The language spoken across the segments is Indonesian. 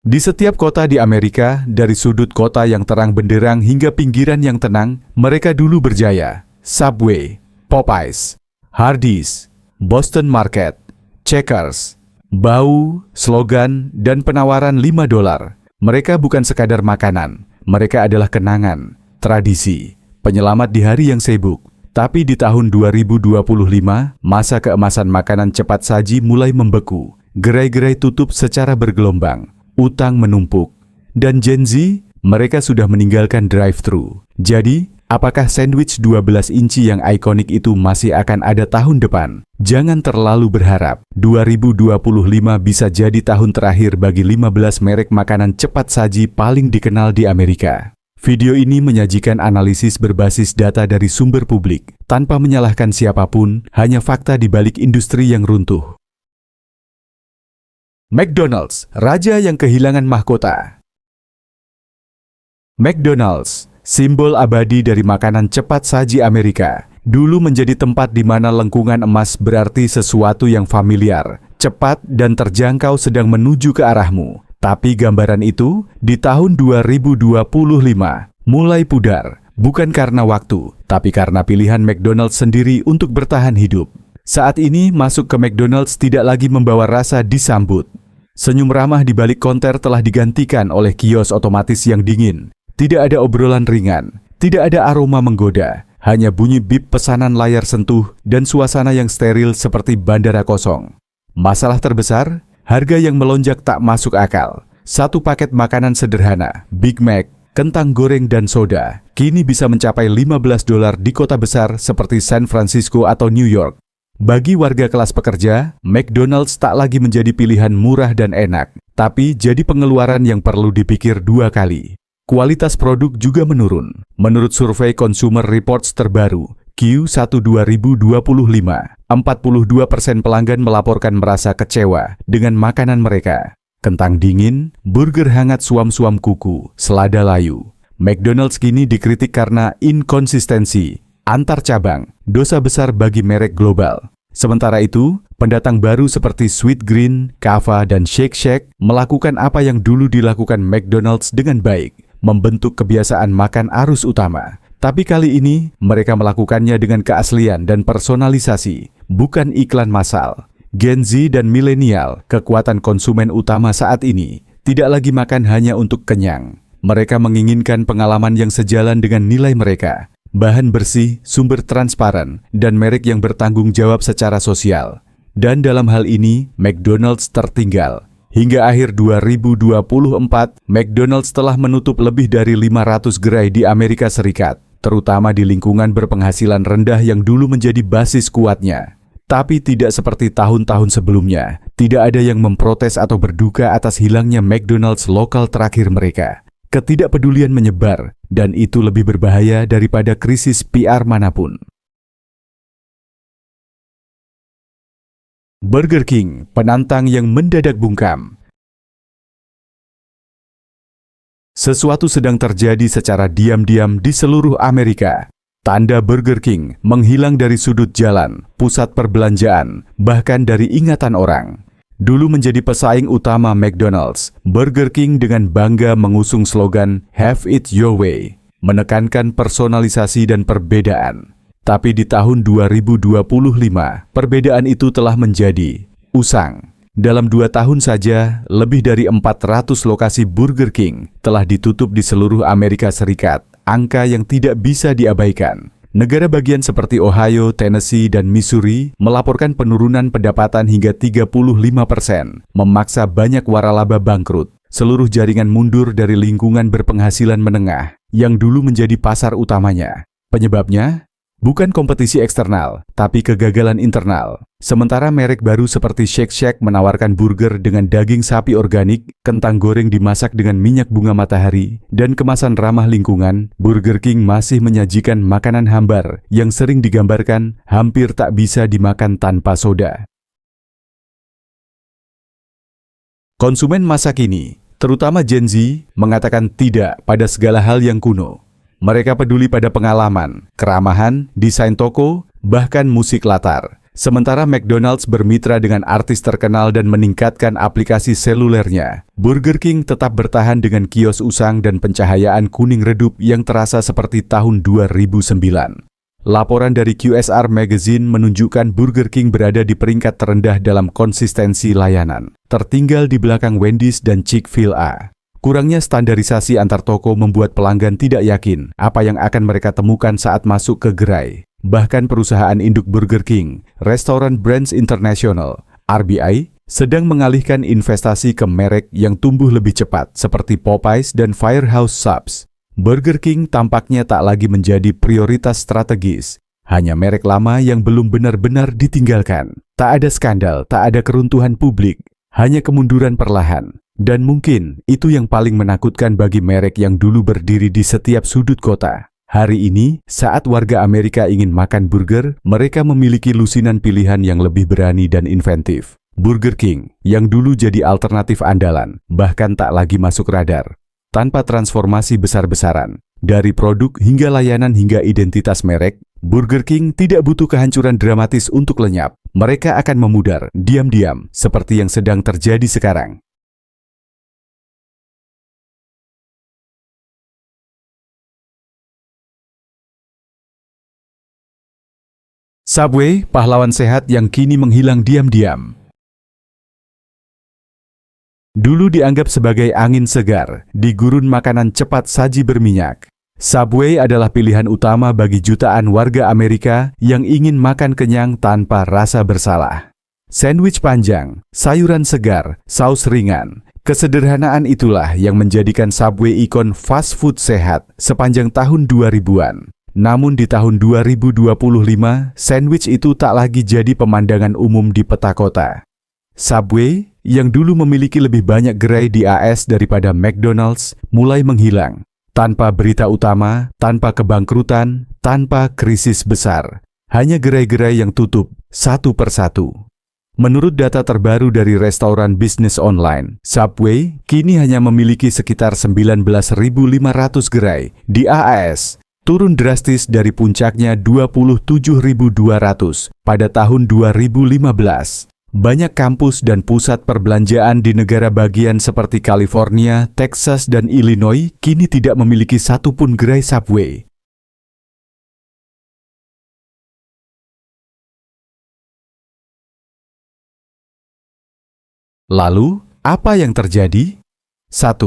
Di setiap kota di Amerika, dari sudut kota yang terang benderang hingga pinggiran yang tenang, mereka dulu berjaya. Subway, Popeyes, Hardee's, Boston Market, Checkers, bau, slogan, dan penawaran $5. Mereka bukan sekadar makanan, mereka adalah kenangan, tradisi, penyelamat di hari yang sibuk. Tapi di tahun 2025, masa keemasan makanan cepat saji mulai membeku. Gerai-gerai tutup secara bergelombang. Utang menumpuk, dan Gen Z, mereka sudah meninggalkan drive-thru. Jadi, apakah sandwich 12 inci yang ikonik itu masih akan ada tahun depan? Jangan terlalu berharap. 2025 bisa jadi tahun terakhir bagi 15 merek makanan cepat saji paling dikenal di Amerika. Video ini menyajikan analisis berbasis data dari sumber publik, tanpa menyalahkan siapapun, hanya fakta di balik industri yang runtuh. McDonald's, raja yang kehilangan mahkota. McDonald's, simbol abadi dari makanan cepat saji Amerika, dulu menjadi tempat di mana lengkungan emas berarti sesuatu yang familiar, cepat dan terjangkau sedang menuju ke arahmu. Tapi gambaran itu, di tahun 2025, mulai pudar, bukan karena waktu, tapi karena pilihan McDonald's sendiri untuk bertahan hidup. Saat ini, masuk ke McDonald's tidak lagi membawa rasa disambut. Senyum ramah di balik konter telah digantikan oleh kios otomatis yang dingin. Tidak ada obrolan ringan, tidak ada aroma menggoda, hanya bunyi bip pesanan layar sentuh dan suasana yang steril seperti bandara kosong. Masalah terbesar, harga yang melonjak tak masuk akal. Satu paket makanan sederhana, Big Mac, kentang goreng dan soda, kini bisa mencapai $15 di kota besar seperti San Francisco atau New York. Bagi warga kelas pekerja, McDonald's tak lagi menjadi pilihan murah dan enak, tapi jadi pengeluaran yang perlu dipikir dua kali. Kualitas produk juga menurun. Menurut survei Consumer Reports terbaru, Q1 2025, 42% pelanggan melaporkan merasa kecewa dengan makanan mereka. Kentang dingin, burger hangat suam-suam kuku, selada layu. McDonald's kini dikritik karena inkonsistensi antar cabang, dosa besar bagi merek global. Sementara itu, pendatang baru seperti Sweetgreen, Kava, dan Shake Shack melakukan apa yang dulu dilakukan McDonald's dengan baik, membentuk kebiasaan makan arus utama. Tapi kali ini, mereka melakukannya dengan keaslian dan personalisasi, bukan iklan massal. Gen Z dan milenial, kekuatan konsumen utama saat ini, tidak lagi makan hanya untuk kenyang. Mereka menginginkan pengalaman yang sejalan dengan nilai mereka. Bahan bersih, sumber transparan, dan merek yang bertanggung jawab secara sosial. Dan dalam hal ini, McDonald's tertinggal. Hingga akhir 2024, McDonald's telah menutup lebih dari 500 gerai di Amerika Serikat, terutama di lingkungan berpenghasilan rendah yang dulu menjadi basis kuatnya. Tapi tidak seperti tahun-tahun sebelumnya, tidak ada yang memprotes atau berduka atas hilangnya McDonald's lokal terakhir mereka. Ketidakpedulian menyebar, dan itu lebih berbahaya daripada krisis PR manapun. Burger King, penantang yang mendadak bungkam. Sesuatu sedang terjadi secara diam-diam di seluruh Amerika. Tanda Burger King menghilang dari sudut jalan, pusat perbelanjaan, bahkan dari ingatan orang. Dulu menjadi pesaing utama McDonald's, Burger King dengan bangga mengusung slogan "Have it your way", menekankan personalisasi dan perbedaan. Tapi di tahun 2025, perbedaan itu telah menjadi usang. Dalam 2 tahun saja, lebih dari 400 lokasi Burger King telah ditutup di seluruh Amerika Serikat, angka yang tidak bisa diabaikan. Negara bagian seperti Ohio, Tennessee, dan Missouri melaporkan penurunan pendapatan hingga 35%, memaksa banyak waralaba bangkrut. Seluruh jaringan mundur dari lingkungan berpenghasilan menengah yang dulu menjadi pasar utamanya. Penyebabnya? Bukan kompetisi eksternal, tapi kegagalan internal. Sementara merek baru seperti Shake Shack menawarkan burger dengan daging sapi organik, kentang goreng dimasak dengan minyak bunga matahari, dan kemasan ramah lingkungan, Burger King masih menyajikan makanan hambar yang sering digambarkan hampir tak bisa dimakan tanpa soda. Konsumen masa kini, terutama Gen Z, mengatakan tidak pada segala hal yang kuno. Mereka peduli pada pengalaman, keramahan, desain toko, bahkan musik latar. Sementara McDonald's bermitra dengan artis terkenal dan meningkatkan aplikasi selulernya, Burger King tetap bertahan dengan kios usang dan pencahayaan kuning redup yang terasa seperti tahun 2009. Laporan dari QSR Magazine menunjukkan Burger King berada di peringkat terendah dalam konsistensi layanan, tertinggal di belakang Wendy's dan Chick-fil-A. Kurangnya standarisasi antar toko membuat pelanggan tidak yakin apa yang akan mereka temukan saat masuk ke gerai. Bahkan perusahaan induk Burger King, Restaurant Brands International, RBI, sedang mengalihkan investasi ke merek yang tumbuh lebih cepat seperti Popeyes dan Firehouse Subs. Burger King tampaknya tak lagi menjadi prioritas strategis, hanya merek lama yang belum benar-benar ditinggalkan. Tak ada skandal, tak ada keruntuhan publik, hanya kemunduran perlahan. Dan mungkin itu yang paling menakutkan bagi merek yang dulu berdiri di setiap sudut kota. Hari ini, saat warga Amerika ingin makan burger, mereka memiliki lusinan pilihan yang lebih berani dan inventif. Burger King, yang dulu jadi alternatif andalan, bahkan tak lagi masuk radar. Tanpa transformasi besar-besaran, dari produk hingga layanan hingga identitas merek, Burger King tidak butuh kehancuran dramatis untuk lenyap. Mereka akan memudar, diam-diam, seperti yang sedang terjadi sekarang. Subway, pahlawan sehat yang kini menghilang diam-diam. Dulu dianggap sebagai angin segar di gurun makanan cepat saji berminyak. Subway adalah pilihan utama bagi jutaan warga Amerika yang ingin makan kenyang tanpa rasa bersalah. Sandwich panjang, sayuran segar, saus ringan. Kesederhanaan itulah yang menjadikan Subway ikon fast food sehat sepanjang tahun 2000-an. Namun di tahun 2025, sandwich itu tak lagi jadi pemandangan umum di peta kota. Subway, yang dulu memiliki lebih banyak gerai di AS daripada McDonald's, mulai menghilang. Tanpa berita utama, tanpa kebangkrutan, tanpa krisis besar. Hanya gerai-gerai yang tutup, satu persatu. Menurut data terbaru dari restoran bisnis online, Subway kini hanya memiliki sekitar 19.500 gerai di AS. Turun drastis dari puncaknya 27.200 pada tahun 2015. Banyak kampus dan pusat perbelanjaan di negara bagian seperti California, Texas, dan Illinois kini tidak memiliki satupun gerai Subway. Lalu, apa yang terjadi? 1.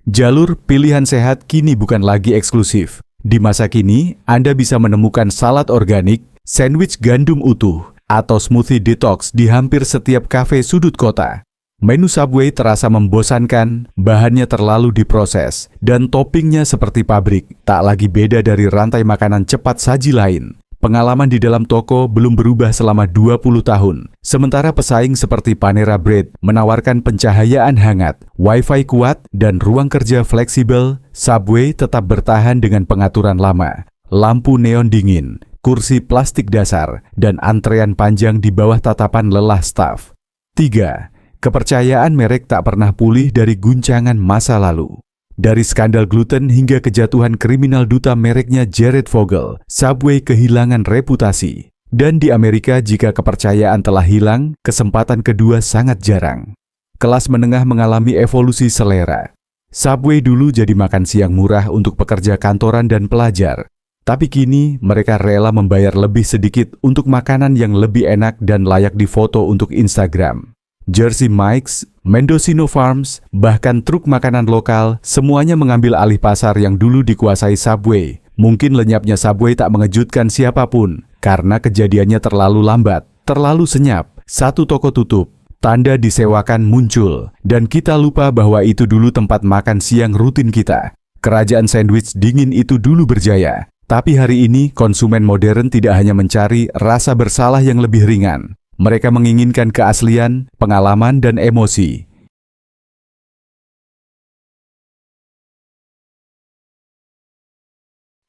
Jalur pilihan sehat kini bukan lagi eksklusif. Di masa kini, Anda bisa menemukan salad organik, sandwich gandum utuh, atau smoothie detox di hampir setiap kafe sudut kota. Menu Subway terasa membosankan, bahannya terlalu diproses, dan toppingnya seperti pabrik, tak lagi beda dari rantai makanan cepat saji lain. Pengalaman di dalam toko belum berubah selama 20 tahun. Sementara pesaing seperti Panera Bread menawarkan pencahayaan hangat, Wi-Fi kuat, dan ruang kerja fleksibel, Subway tetap bertahan dengan pengaturan lama. Lampu neon dingin, kursi plastik dasar, dan antrean panjang di bawah tatapan lelah staf. 3. Kepercayaan merek tak pernah pulih dari guncangan masa lalu. Dari skandal gluten hingga kejatuhan kriminal duta mereknya Jared Fogle, Subway kehilangan reputasi. Dan di Amerika jika kepercayaan telah hilang, kesempatan kedua sangat jarang. Kelas menengah mengalami evolusi selera. Subway dulu jadi makan siang murah untuk pekerja kantoran dan pelajar. Tapi kini mereka rela membayar lebih sedikit untuk makanan yang lebih enak dan layak difoto untuk Instagram. Jersey Mike's, Mendocino Farms, bahkan truk makanan lokal, semuanya mengambil alih pasar yang dulu dikuasai Subway. Mungkin lenyapnya Subway tak mengejutkan siapapun, karena kejadiannya terlalu lambat, terlalu senyap. Satu toko tutup, tanda disewakan muncul, dan kita lupa bahwa itu dulu tempat makan siang rutin kita. Kerajaan sandwich dingin itu dulu berjaya. Tapi hari ini, konsumen modern tidak hanya mencari rasa bersalah yang lebih ringan. Mereka menginginkan keaslian, pengalaman, dan emosi.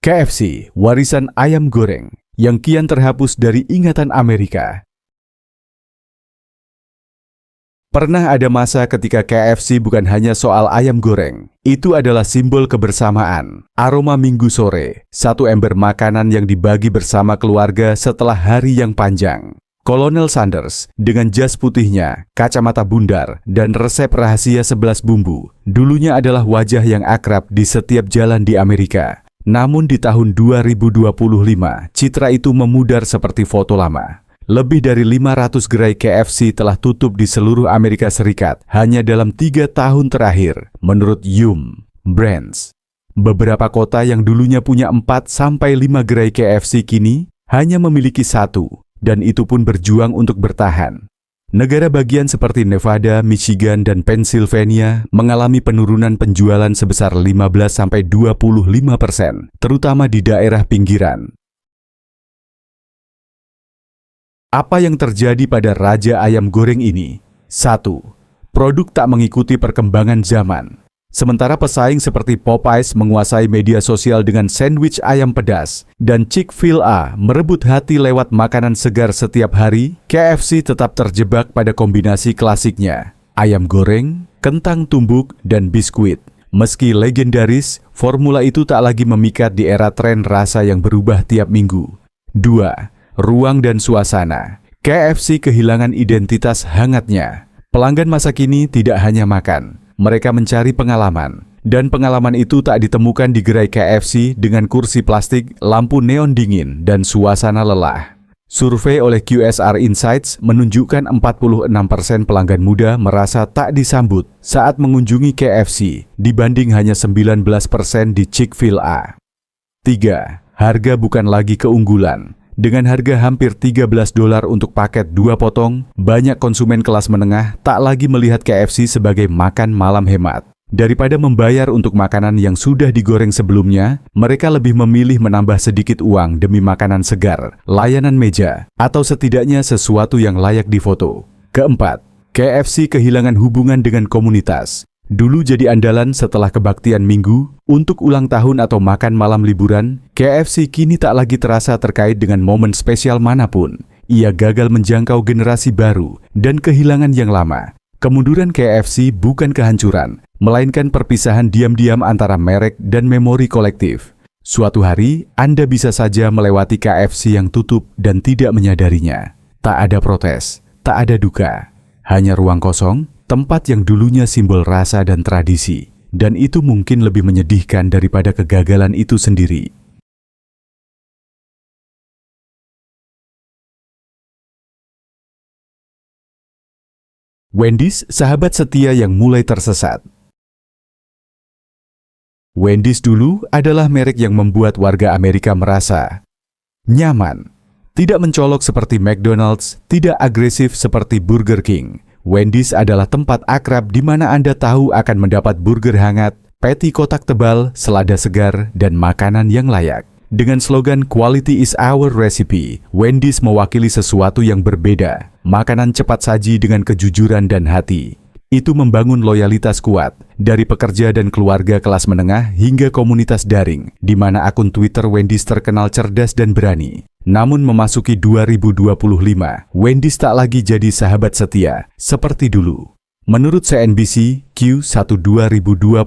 KFC, warisan ayam goreng, yang kian terhapus dari ingatan Amerika. Pernah ada masa ketika KFC bukan hanya soal ayam goreng. Itu adalah simbol kebersamaan, aroma minggu sore, satu ember makanan yang dibagi bersama keluarga setelah hari yang panjang. Kolonel Sanders dengan jas putihnya, kacamata bundar, dan resep rahasia 11 bumbu, dulunya adalah wajah yang akrab di setiap jalan di Amerika. Namun di tahun 2025, citra itu memudar seperti foto lama. Lebih dari 500 gerai KFC telah tutup di seluruh Amerika Serikat hanya dalam 3 tahun terakhir, menurut Yum Brands. Beberapa kota yang dulunya punya 4-5 gerai KFC kini hanya memiliki 1, dan itu pun berjuang untuk bertahan. Negara bagian seperti Nevada, Michigan, dan Pennsylvania mengalami penurunan penjualan sebesar 15-25%, terutama di daerah pinggiran. Apa yang terjadi pada Raja Ayam Goreng ini? 1. Produk tak mengikuti perkembangan zaman. Sementara pesaing seperti Popeyes menguasai media sosial dengan sandwich ayam pedas dan Chick-fil-A merebut hati lewat makanan segar setiap hari, KFC tetap terjebak pada kombinasi klasiknya, ayam goreng, kentang tumbuk, dan biskuit. Meski legendaris, formula itu tak lagi memikat di era tren rasa yang berubah tiap minggu. 2. Ruang dan suasana. KFC kehilangan identitas hangatnya. Pelanggan masa kini tidak hanya makan. Mereka mencari pengalaman, dan pengalaman itu tak ditemukan di gerai KFC dengan kursi plastik, lampu neon dingin, dan suasana lelah. Survei oleh QSR Insights menunjukkan 46% pelanggan muda merasa tak disambut saat mengunjungi KFC, dibanding hanya 19% di Chick-fil-A. 3. Harga bukan lagi keunggulan. Dengan harga hampir $13 untuk paket 2 potong, banyak konsumen kelas menengah tak lagi melihat KFC sebagai makan malam hemat. Daripada membayar untuk makanan yang sudah digoreng sebelumnya, mereka lebih memilih menambah sedikit uang demi makanan segar, layanan meja, atau setidaknya sesuatu yang layak difoto. 4. KFC kehilangan hubungan dengan komunitas. Dulu jadi andalan setelah kebaktian minggu, untuk ulang tahun atau makan malam liburan, KFC kini tak lagi terasa terkait dengan momen spesial manapun. Ia gagal menjangkau generasi baru dan kehilangan yang lama. Kemunduran KFC bukan kehancuran, melainkan perpisahan diam-diam antara merek dan memori kolektif. Suatu hari, Anda bisa saja melewati KFC yang tutup dan tidak menyadarinya. Tak ada protes, tak ada duka, hanya ruang kosong, tempat yang dulunya simbol rasa dan tradisi, dan itu mungkin lebih menyedihkan daripada kegagalan itu sendiri. Wendy's, sahabat setia yang mulai tersesat. Wendy's dulu adalah merek yang membuat warga Amerika merasa nyaman. Tidak mencolok seperti McDonald's, tidak agresif seperti Burger King. Wendy's adalah tempat akrab di mana Anda tahu akan mendapat burger hangat, patty kotak tebal, selada segar, dan makanan yang layak. Dengan slogan "Quality is our recipe", Wendy's mewakili sesuatu yang berbeda, makanan cepat saji dengan kejujuran dan hati. Itu membangun loyalitas kuat, dari pekerja dan keluarga kelas menengah hingga komunitas daring, di mana akun Twitter Wendy's terkenal cerdas dan berani. Namun memasuki 2025, Wendy's tak lagi jadi sahabat setia, seperti dulu. Menurut CNBC Q1 2025,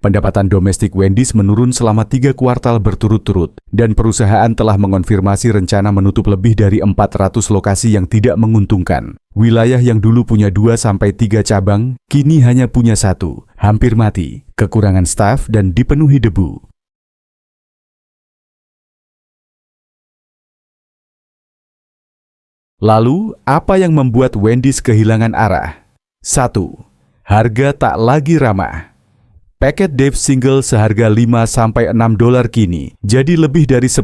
pendapatan domestik Wendy's menurun selama 3 kuartal berturut-turut, dan perusahaan telah mengonfirmasi rencana menutup lebih dari 400 lokasi yang tidak menguntungkan. Wilayah yang dulu punya 2-3 cabang, kini hanya punya 1, hampir mati, kekurangan staf dan dipenuhi debu. Lalu, apa yang membuat Wendy's kehilangan arah? 1. Harga tak lagi ramah. Paket Dave single seharga $5-6 kini jadi lebih dari $10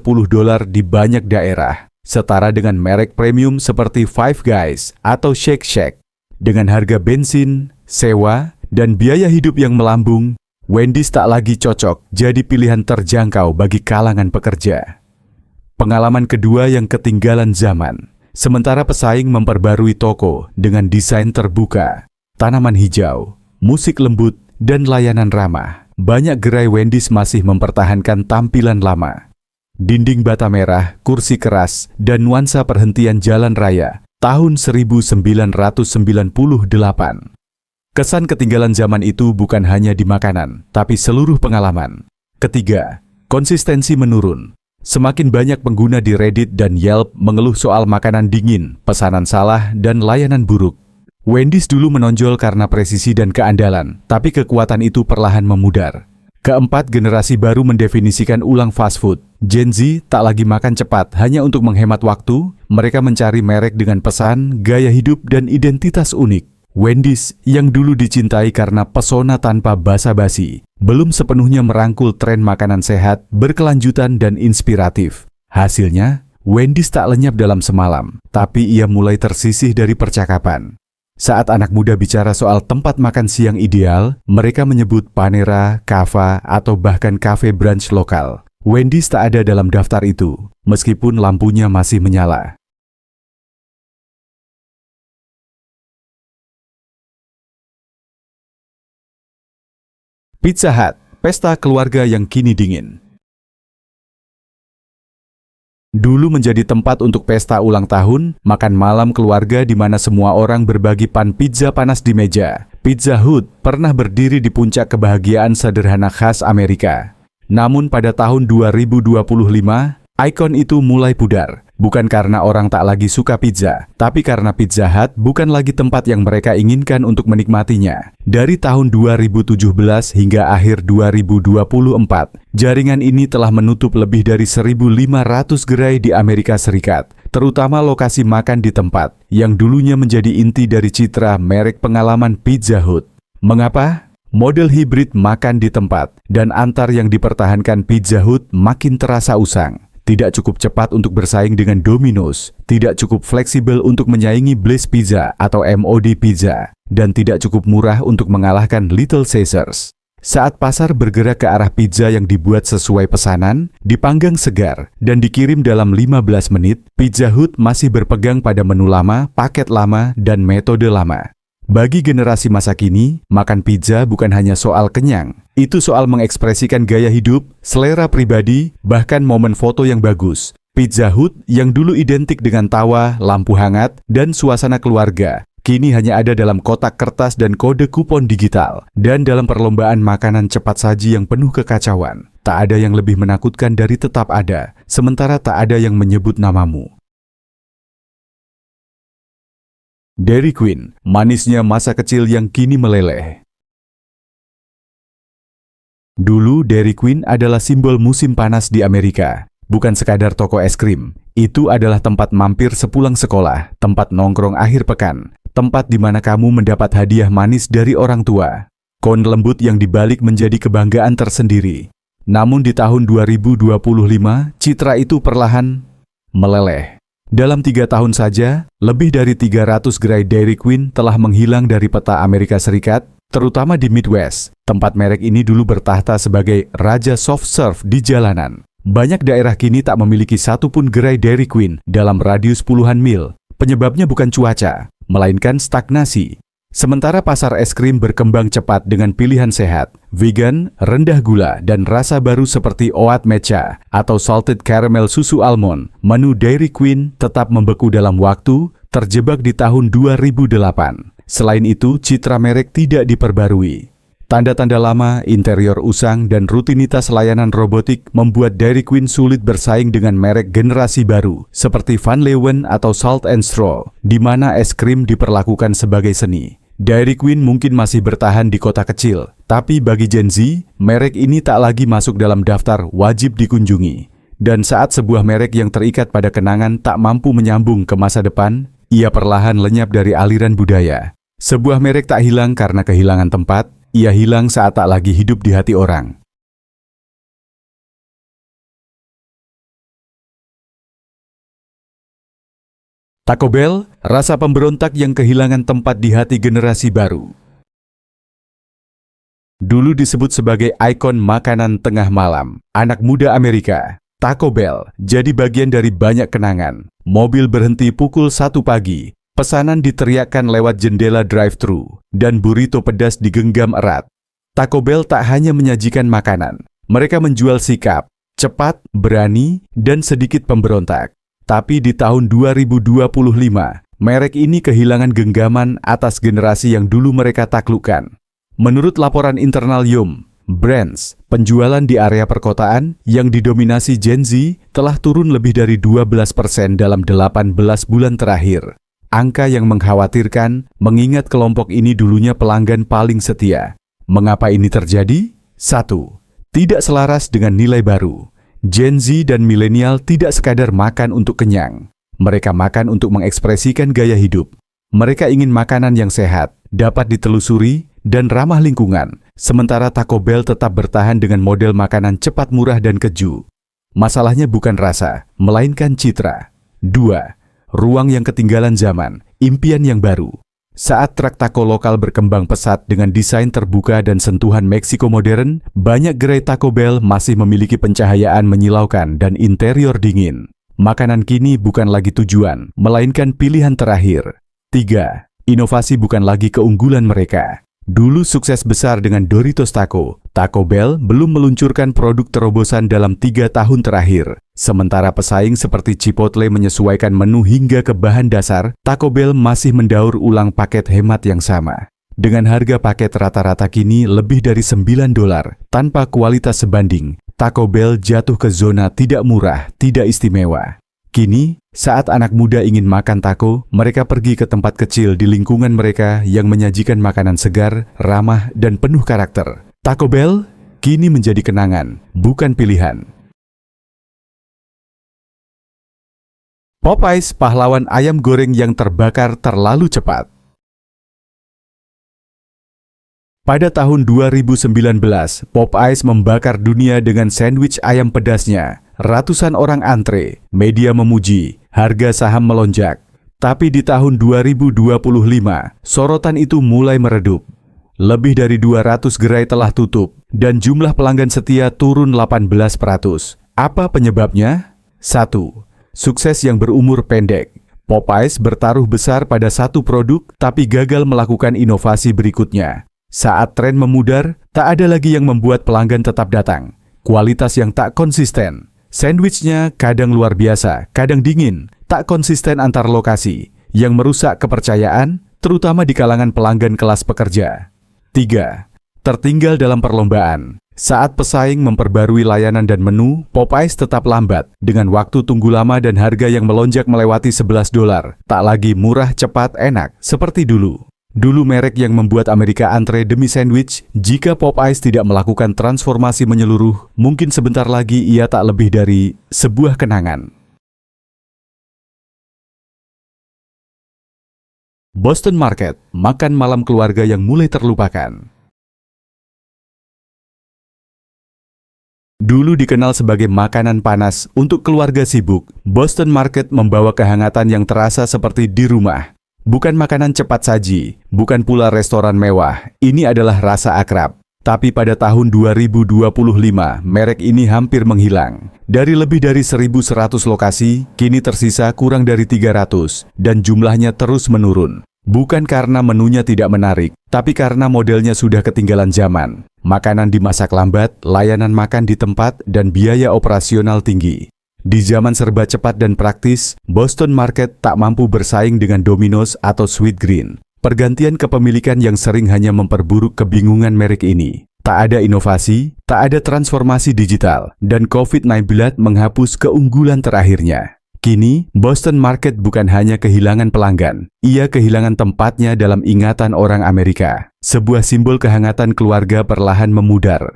di banyak daerah, setara dengan merek premium seperti Five Guys atau Shake Shack. Dengan harga bensin, sewa, dan biaya hidup yang melambung, Wendy's tak lagi cocok jadi pilihan terjangkau bagi kalangan pekerja. Pengalaman kedua yang ketinggalan zaman. Sementara pesaing memperbarui toko dengan desain terbuka, tanaman hijau, musik lembut, dan layanan ramah, banyak gerai Wendy's masih mempertahankan tampilan lama. Dinding bata merah, kursi keras, dan nuansa perhentian jalan raya tahun 1998. Kesan ketinggalan zaman itu bukan hanya di makanan, tapi seluruh pengalaman. Ketiga, konsistensi menurun. Semakin banyak pengguna di Reddit dan Yelp mengeluh soal makanan dingin, pesanan salah, dan layanan buruk. Wendy's dulu menonjol karena presisi dan keandalan, tapi kekuatan itu perlahan memudar. Keempat, generasi baru mendefinisikan ulang fast food. Gen Z tak lagi makan cepat hanya untuk menghemat waktu, mereka mencari merek dengan pesan, gaya hidup, dan identitas unik. Wendy's yang dulu dicintai karena pesona tanpa basa-basi, belum sepenuhnya merangkul tren makanan sehat, berkelanjutan, dan inspiratif. Hasilnya, Wendy's tak lenyap dalam semalam, tapi ia mulai tersisih dari percakapan. Saat anak muda bicara soal tempat makan siang ideal, mereka menyebut Panera, Kava, atau bahkan kafe brunch lokal. Wendy's tak ada dalam daftar itu, meskipun lampunya masih menyala. Pizza Hut, pesta keluarga yang kini dingin. Dulu menjadi tempat untuk pesta ulang tahun, makan malam keluarga di mana semua orang berbagi pan pizza panas di meja. Pizza Hut pernah berdiri di puncak kebahagiaan sederhana khas Amerika. Namun pada tahun 2025, ikon itu mulai pudar. Bukan karena orang tak lagi suka pizza, tapi karena Pizza Hut bukan lagi tempat yang mereka inginkan untuk menikmatinya. Dari tahun 2017 hingga akhir 2024, jaringan ini telah menutup lebih dari 1.500 gerai di Amerika Serikat, terutama lokasi makan di tempat, yang dulunya menjadi inti dari citra merek pengalaman Pizza Hut. Mengapa? Model hibrid makan di tempat dan antar yang dipertahankan Pizza Hut makin terasa usang. Tidak cukup cepat untuk bersaing dengan Domino's, tidak cukup fleksibel untuk menyaingi Blaze Pizza atau MOD Pizza, dan tidak cukup murah untuk mengalahkan Little Caesars. Saat pasar bergerak ke arah pizza yang dibuat sesuai pesanan, dipanggang segar, dan dikirim dalam 15 menit, Pizza Hut masih berpegang pada menu lama, paket lama, dan metode lama. Bagi generasi masa kini, makan pizza bukan hanya soal kenyang. Itu soal mengekspresikan gaya hidup, selera pribadi, bahkan momen foto yang bagus. Pizza Hut yang dulu identik dengan tawa, lampu hangat, dan suasana keluarga, kini hanya ada dalam kotak kertas dan kode kupon digital. Dan dalam perlombaan makanan cepat saji yang penuh kekacauan, tak ada yang lebih menakutkan dari tetap ada, sementara tak ada yang menyebut namamu. Dairy Queen, manisnya masa kecil yang kini meleleh. Dulu Dairy Queen adalah simbol musim panas di Amerika. Bukan sekadar toko es krim, itu adalah tempat mampir sepulang sekolah, tempat nongkrong akhir pekan, tempat di mana kamu mendapat hadiah manis dari orang tua. Kon lembut yang dibalik menjadi kebanggaan tersendiri. Namun di tahun 2025, citra itu perlahan meleleh. Dalam 3 tahun saja, lebih dari 300 gerai Dairy Queen telah menghilang dari peta Amerika Serikat, terutama di Midwest. Tempat merek ini dulu bertahta sebagai raja soft serve di jalanan. Banyak daerah kini tak memiliki satupun gerai Dairy Queen dalam radius puluhan mil. Penyebabnya bukan cuaca, melainkan stagnasi. Sementara pasar es krim berkembang cepat dengan pilihan sehat, vegan, rendah gula, dan rasa baru seperti oat matcha atau salted caramel susu almond, menu Dairy Queen tetap membeku dalam waktu, terjebak di tahun 2008. Selain itu, citra merek tidak diperbarui. Tanda-tanda lama, interior usang, dan rutinitas layanan robotik membuat Dairy Queen sulit bersaing dengan merek generasi baru seperti Van Leeuwen atau Salt and Straw, di mana es krim diperlakukan sebagai seni. Dairy Queen mungkin masih bertahan di kota kecil, tapi bagi Gen Z, merek ini tak lagi masuk dalam daftar wajib dikunjungi. Dan saat sebuah merek yang terikat pada kenangan tak mampu menyambung ke masa depan, ia perlahan lenyap dari aliran budaya. Sebuah merek tak hilang karena kehilangan tempat, ia hilang saat tak lagi hidup di hati orang. Taco Bell, rasa pemberontak yang kehilangan tempat di hati generasi baru. Dulu disebut sebagai ikon makanan tengah malam, anak muda Amerika, Taco Bell jadi bagian dari banyak kenangan. Mobil berhenti pukul 1 pagi, pesanan diteriakkan lewat jendela drive-thru, dan burrito pedas digenggam erat. Taco Bell tak hanya menyajikan makanan, mereka menjual sikap, cepat, berani, dan sedikit pemberontak. Tapi di tahun 2025, merek ini kehilangan genggaman atas generasi yang dulu mereka taklukkan. Menurut laporan internal Yum, Brands, penjualan di area perkotaan yang didominasi Gen Z telah turun lebih dari 12% dalam 18 bulan terakhir. Angka yang mengkhawatirkan mengingat kelompok ini dulunya pelanggan paling setia. Mengapa ini terjadi? 1. Tidak selaras dengan nilai baru. Gen Z dan milenial tidak sekadar makan untuk kenyang. Mereka makan untuk mengekspresikan gaya hidup. Mereka ingin makanan yang sehat, dapat ditelusuri, dan ramah lingkungan, sementara Taco Bell tetap bertahan dengan model makanan cepat murah dan keju. Masalahnya bukan rasa, melainkan citra. 2. Ruang yang ketinggalan zaman, impian yang baru. Saat truk taco lokal berkembang pesat dengan desain terbuka dan sentuhan Meksiko modern, banyak gerai Taco Bell masih memiliki pencahayaan menyilaukan dan interior dingin. Makanan kini bukan lagi tujuan, melainkan pilihan terakhir. 3. Inovasi bukan lagi keunggulan mereka. Dulu sukses besar dengan Doritos Taco, Taco Bell belum meluncurkan produk terobosan dalam 3 tahun terakhir. Sementara pesaing seperti Chipotle menyesuaikan menu hingga ke bahan dasar, Taco Bell masih mendaur ulang paket hemat yang sama. Dengan harga paket rata-rata kini lebih dari $9, tanpa kualitas sebanding, Taco Bell jatuh ke zona tidak murah, tidak istimewa. Kini, saat anak muda ingin makan taco, mereka pergi ke tempat kecil di lingkungan mereka yang menyajikan makanan segar, ramah, dan penuh karakter. Taco Bell kini menjadi kenangan, bukan pilihan. Popeyes, pahlawan ayam goreng yang terbakar terlalu cepat. Pada tahun 2019, Popeyes membakar dunia dengan sandwich ayam pedasnya. Ratusan orang antre, media memuji, harga saham melonjak. Tapi di tahun 2025, sorotan itu mulai meredup. Lebih dari 200 gerai telah tutup, dan jumlah pelanggan setia turun 18%. Apa penyebabnya? 1. Sukses yang berumur pendek. Popeyes bertaruh besar pada satu produk, tapi gagal melakukan inovasi berikutnya. Saat tren memudar, tak ada lagi yang membuat pelanggan tetap datang. Kualitas yang tak konsisten. Sandwichnya kadang luar biasa, kadang dingin, tak konsisten antar lokasi, yang merusak kepercayaan, terutama di kalangan pelanggan kelas pekerja. 3. Tertinggal dalam perlombaan. Saat pesaing memperbarui layanan dan menu, Popeyes tetap lambat, dengan waktu tunggu lama dan harga yang melonjak melewati $11. Tak lagi murah, cepat, enak, seperti dulu. Dulu merek yang membuat Amerika antre demi sandwich, jika Popeyes tidak melakukan transformasi menyeluruh, mungkin sebentar lagi ia tak lebih dari sebuah kenangan. Boston Market, makan malam keluarga yang mulai terlupakan. Dulu dikenal sebagai makanan panas untuk keluarga sibuk, Boston Market membawa kehangatan yang terasa seperti di rumah. Bukan makanan cepat saji, bukan pula restoran mewah, ini adalah rasa akrab. Tapi pada tahun 2025, merek ini hampir menghilang. Dari lebih dari 1.100 lokasi, kini tersisa kurang dari 300, dan jumlahnya terus menurun. Bukan karena menunya tidak menarik, tapi karena modelnya sudah ketinggalan zaman. Makanan dimasak lambat, layanan makan di tempat, dan biaya operasional tinggi. Di zaman serba cepat dan praktis, Boston Market tak mampu bersaing dengan Domino's atau Sweetgreen. Pergantian kepemilikan yang sering hanya memperburuk kebingungan merek ini. Tak ada inovasi, tak ada transformasi digital, dan COVID-19 menghapus keunggulan terakhirnya. Kini, Boston Market bukan hanya kehilangan pelanggan, ia kehilangan tempatnya dalam ingatan orang Amerika. Sebuah simbol kehangatan keluarga perlahan memudar.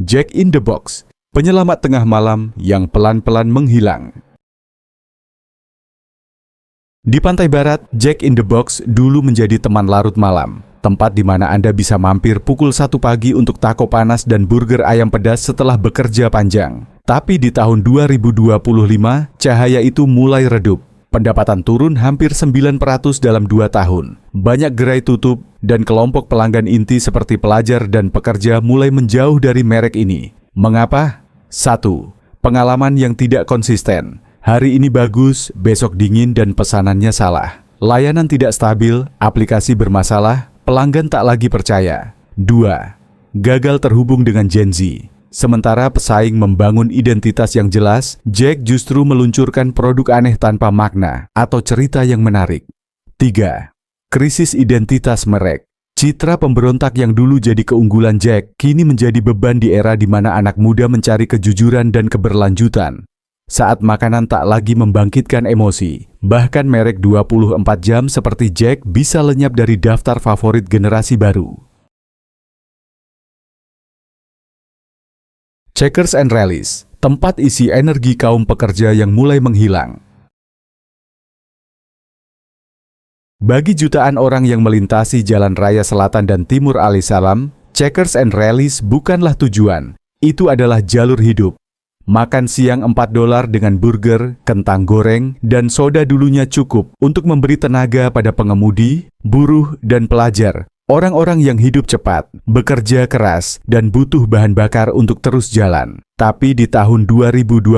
Jack in the Box, penyelamat tengah malam yang pelan-pelan menghilang. Di pantai barat, Jack in the Box dulu menjadi teman larut malam, tempat di mana Anda bisa mampir pukul 1 pagi untuk taco panas dan burger ayam pedas setelah bekerja panjang. Tapi di tahun 2025, cahaya itu mulai redup. Pendapatan turun hampir 9% dalam 2 tahun. Banyak gerai tutup, dan kelompok pelanggan inti seperti pelajar dan pekerja mulai menjauh dari merek ini. Mengapa? 1. Pengalaman yang tidak konsisten. Hari ini bagus, besok dingin dan pesanannya salah. Layanan tidak stabil, aplikasi bermasalah, pelanggan tak lagi percaya. 2. Gagal terhubung dengan Gen Z. Sementara pesaing membangun identitas yang jelas, Jack justru meluncurkan produk aneh tanpa makna atau cerita yang menarik. 3. krisis identitas merek. Citra pemberontak yang dulu jadi keunggulan Jack kini menjadi beban di era di mana anak muda mencari kejujuran dan keberlanjutan. Saat makanan tak lagi membangkitkan emosi, bahkan merek 24 jam seperti Jack bisa lenyap dari daftar favorit generasi baru. Checkers and Rallies, tempat isi energi kaum pekerja yang mulai menghilang. Bagi jutaan orang yang melintasi jalan raya selatan dan timur Alaihissalam, Checkers and Rallies bukanlah tujuan, itu adalah jalur hidup. Makan siang $4 dengan burger, kentang goreng, dan soda dulunya cukup untuk memberi tenaga pada pengemudi, buruh, dan pelajar. Orang-orang yang hidup cepat, bekerja keras, dan butuh bahan bakar untuk terus jalan. Tapi di tahun 2025,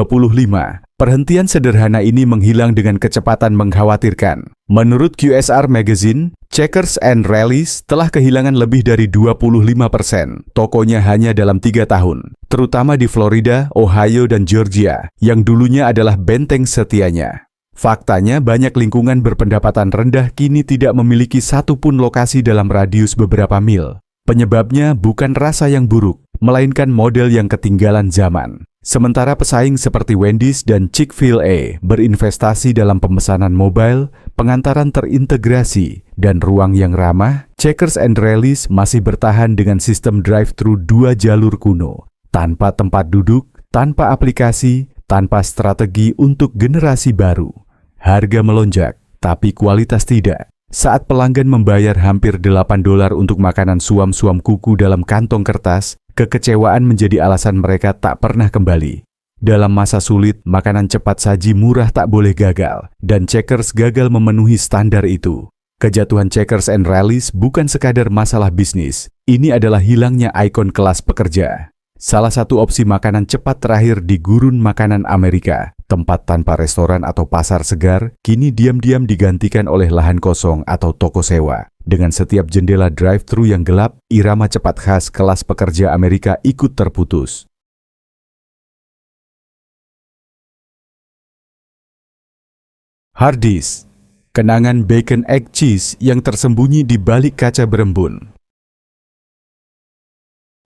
perhentian sederhana ini menghilang dengan kecepatan mengkhawatirkan. Menurut QSR Magazine, Checkers and Rallies telah kehilangan lebih dari 25% tokonya hanya dalam 3 tahun, terutama di Florida, Ohio, dan Georgia, yang dulunya adalah benteng setianya. Faktanya, banyak lingkungan berpendapatan rendah kini tidak memiliki satupun lokasi dalam radius beberapa mil. Penyebabnya bukan rasa yang buruk, melainkan model yang ketinggalan zaman. Sementara pesaing seperti Wendy's dan Chick-fil-A berinvestasi dalam pemesanan mobile, pengantaran terintegrasi, dan ruang yang ramah, Checkers and Rallies masih bertahan dengan sistem drive-thru 2 jalur kuno, tanpa tempat duduk, tanpa aplikasi, tanpa strategi untuk generasi baru. Harga melonjak, tapi kualitas tidak. Saat pelanggan membayar hampir $8 untuk makanan suam-suam kuku dalam kantong kertas, kekecewaan menjadi alasan mereka tak pernah kembali. Dalam masa sulit, makanan cepat saji murah tak boleh gagal, dan Checkers gagal memenuhi standar itu. Kejatuhan Checkers and Rallies bukan sekadar masalah bisnis, ini adalah hilangnya ikon kelas pekerja. Salah satu opsi makanan cepat terakhir di gurun makanan Amerika, tempat tanpa restoran atau pasar segar, kini diam-diam digantikan oleh lahan kosong atau toko sewa. Dengan setiap jendela drive-thru yang gelap, irama cepat khas kelas pekerja Amerika ikut terputus. Hardee's, kenangan bacon egg cheese yang tersembunyi di balik kaca berembun.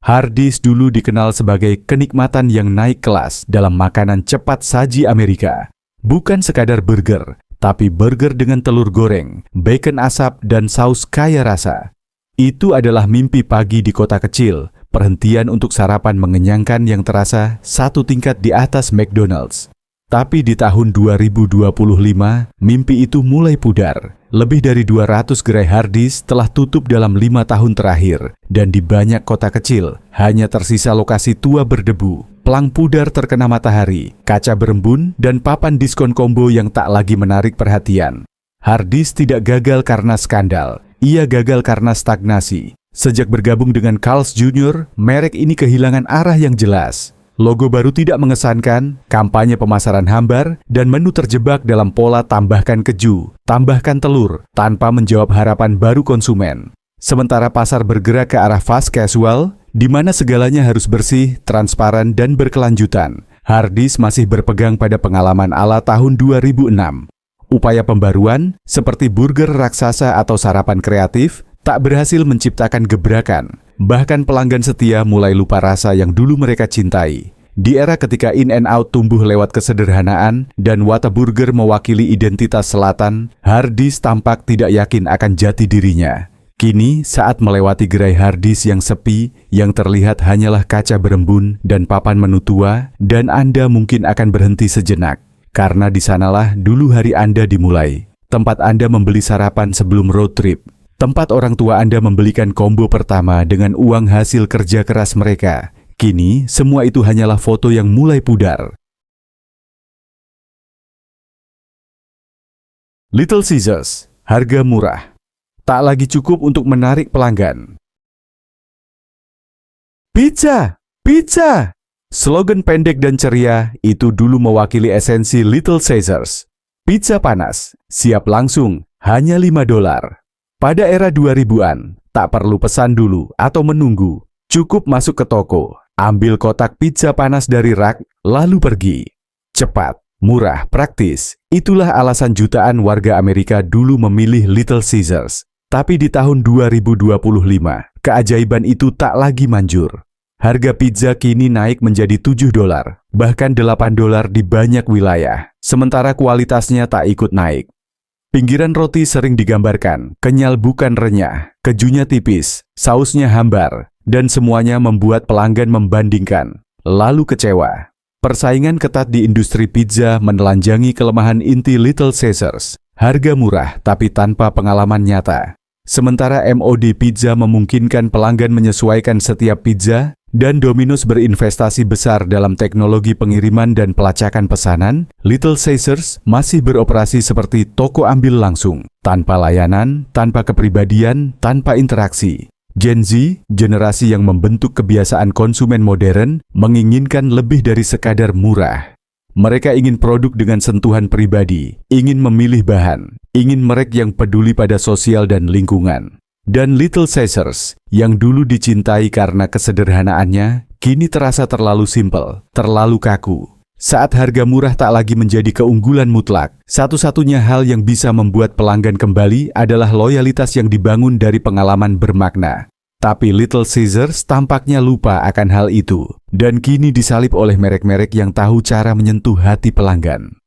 Hardee's dulu dikenal sebagai kenikmatan yang naik kelas dalam makanan cepat saji Amerika. Bukan sekadar burger, tapi burger dengan telur goreng, bacon asap, dan saus kaya rasa. Itu adalah mimpi pagi di kota kecil, perhentian untuk sarapan mengenyangkan yang terasa satu tingkat di atas McDonald's. Tapi di tahun 2025, mimpi itu mulai pudar. Lebih dari 200 gerai Hardee's telah tutup dalam 5 tahun terakhir, dan di banyak kota kecil, hanya tersisa lokasi tua berdebu, pelang pudar terkena matahari, kaca berembun, dan papan diskon combo yang tak lagi menarik perhatian. Hardee's tidak gagal karena skandal, ia gagal karena stagnasi. Sejak bergabung dengan Carl's Jr., merek ini kehilangan arah yang jelas. Logo baru tidak mengesankan, kampanye pemasaran hambar, dan menu terjebak dalam pola tambahkan keju, tambahkan telur, tanpa menjawab harapan baru konsumen. Sementara pasar bergerak ke arah fast casual, di mana segalanya harus bersih, transparan, dan berkelanjutan, Hardee's masih berpegang pada pengalaman ala tahun 2006. Upaya pembaruan, seperti burger raksasa atau sarapan kreatif, tak berhasil menciptakan gebrakan. Bahkan pelanggan setia mulai lupa rasa yang dulu mereka cintai. Di era ketika In-N-Out tumbuh lewat kesederhanaan dan Whataburger mewakili identitas selatan, Hardee's tampak tidak yakin akan jati dirinya. Kini, saat melewati gerai Hardee's yang sepi, yang terlihat hanyalah kaca berembun dan papan menu tua, dan Anda mungkin akan berhenti sejenak. Karena di sanalah dulu hari Anda dimulai. Tempat Anda membeli sarapan sebelum road trip. Tempat orang tua Anda membelikan combo pertama dengan uang hasil kerja keras mereka. Kini, semua itu hanyalah foto yang mulai pudar. Little Caesars, harga murah. Tak lagi cukup untuk menarik pelanggan. Pizza! Pizza! Slogan pendek dan ceria itu dulu mewakili esensi Little Caesars. Pizza panas, siap langsung, hanya $5. Pada era 2000-an, tak perlu pesan dulu atau menunggu. Cukup masuk ke toko, ambil kotak pizza panas dari rak, lalu pergi. Cepat, murah, praktis. Itulah alasan jutaan warga Amerika dulu memilih Little Caesars. Tapi di tahun 2025, keajaiban itu tak lagi manjur. Harga pizza kini naik menjadi $7, bahkan $8 di banyak wilayah, sementara kualitasnya tak ikut naik. Pinggiran roti sering digambarkan, kenyal bukan renyah, kejunya tipis, sausnya hambar, dan semuanya membuat pelanggan membandingkan, lalu kecewa. Persaingan ketat di industri pizza menelanjangi kelemahan inti Little Caesars, harga murah tapi tanpa pengalaman nyata. Sementara MOD Pizza memungkinkan pelanggan menyesuaikan setiap pizza, dan Domino's berinvestasi besar dalam teknologi pengiriman dan pelacakan pesanan, Little Caesars masih beroperasi seperti toko ambil langsung, tanpa layanan, tanpa kepribadian, tanpa interaksi. Gen Z, generasi yang membentuk kebiasaan konsumen modern, menginginkan lebih dari sekadar murah. Mereka ingin produk dengan sentuhan pribadi, ingin memilih bahan, ingin merek yang peduli pada sosial dan lingkungan. Dan Little Caesars, yang dulu dicintai karena kesederhanaannya, kini terasa terlalu simpel, terlalu kaku. Saat harga murah tak lagi menjadi keunggulan mutlak, satu-satunya hal yang bisa membuat pelanggan kembali adalah loyalitas yang dibangun dari pengalaman bermakna. Tapi Little Caesars tampaknya lupa akan hal itu, dan kini disalib oleh merek-merek yang tahu cara menyentuh hati pelanggan.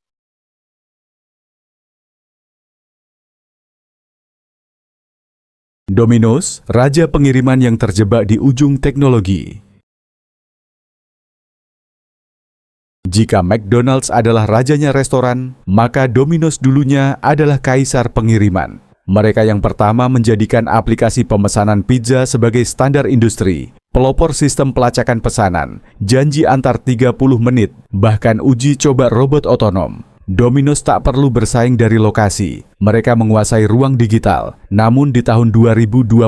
Domino's, raja pengiriman yang terjebak di ujung teknologi. Jika McDonald's adalah rajanya restoran, maka Domino's dulunya adalah kaisar pengiriman. Mereka yang pertama menjadikan aplikasi pemesanan pizza sebagai standar industri, pelopor sistem pelacakan pesanan, janji antar 30 menit, bahkan uji coba robot otonom. Domino's tak perlu bersaing dari lokasi, mereka menguasai ruang digital. Namun di tahun 2025,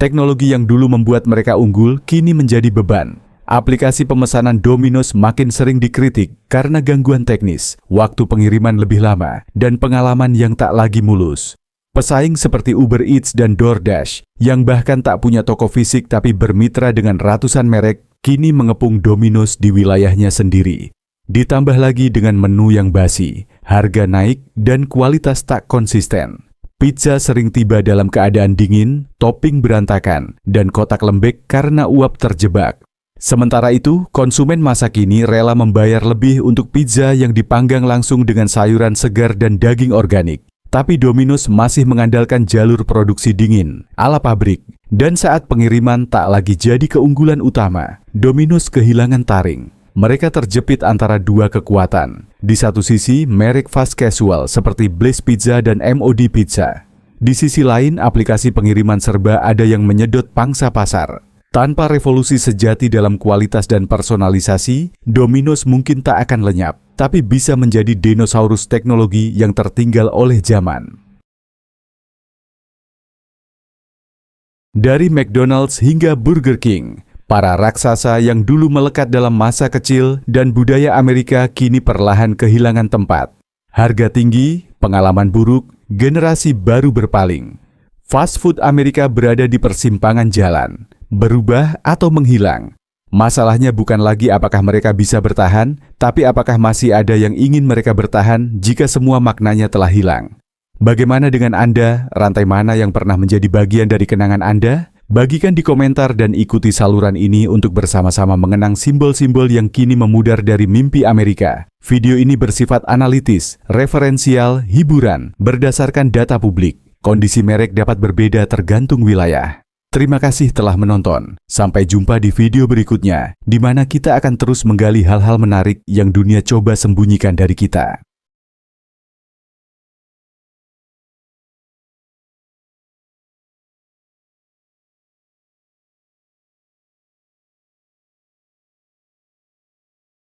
teknologi yang dulu membuat mereka unggul kini menjadi beban. Aplikasi pemesanan Domino's makin sering dikritik karena gangguan teknis, waktu pengiriman lebih lama, dan pengalaman yang tak lagi mulus. Pesaing seperti Uber Eats dan DoorDash, yang bahkan tak punya toko fisik tapi bermitra dengan ratusan merek, kini mengepung Domino's di wilayahnya sendiri. Ditambah lagi dengan menu yang basi, harga naik, dan kualitas tak konsisten. Pizza sering tiba dalam keadaan dingin, topping berantakan, dan kotak lembek karena uap terjebak. Sementara itu, konsumen masa kini rela membayar lebih untuk pizza yang dipanggang langsung dengan sayuran segar dan daging organik. Tapi Domino's masih mengandalkan jalur produksi dingin, ala pabrik. Dan saat pengiriman tak lagi jadi keunggulan utama, Domino's kehilangan taring. Mereka terjepit antara dua kekuatan. Di satu sisi, merek fast casual seperti Blaze Pizza dan MOD Pizza. Di sisi lain, aplikasi pengiriman serba ada yang menyedot pangsa pasar. Tanpa revolusi sejati dalam kualitas dan personalisasi, Domino's mungkin tak akan lenyap, tapi bisa menjadi dinosaurus teknologi yang tertinggal oleh zaman. Dari McDonald's hingga Burger King, para raksasa yang dulu melekat dalam masa kecil dan budaya Amerika kini perlahan kehilangan tempat. Harga tinggi, pengalaman buruk, generasi baru berpaling. Fast food Amerika berada di persimpangan jalan, berubah atau menghilang. Masalahnya bukan lagi apakah mereka bisa bertahan, tapi apakah masih ada yang ingin mereka bertahan jika semua maknanya telah hilang. Bagaimana dengan Anda? Rantai mana yang pernah menjadi bagian dari kenangan Anda? Bagikan di komentar dan ikuti saluran ini untuk bersama-sama mengenang simbol-simbol yang kini memudar dari mimpi Amerika. Video ini bersifat analitis, referensial, hiburan, berdasarkan data publik. Kondisi merek dapat berbeda tergantung wilayah. Terima kasih telah menonton. Sampai jumpa di video berikutnya, di mana kita akan terus menggali hal-hal menarik yang dunia coba sembunyikan dari kita.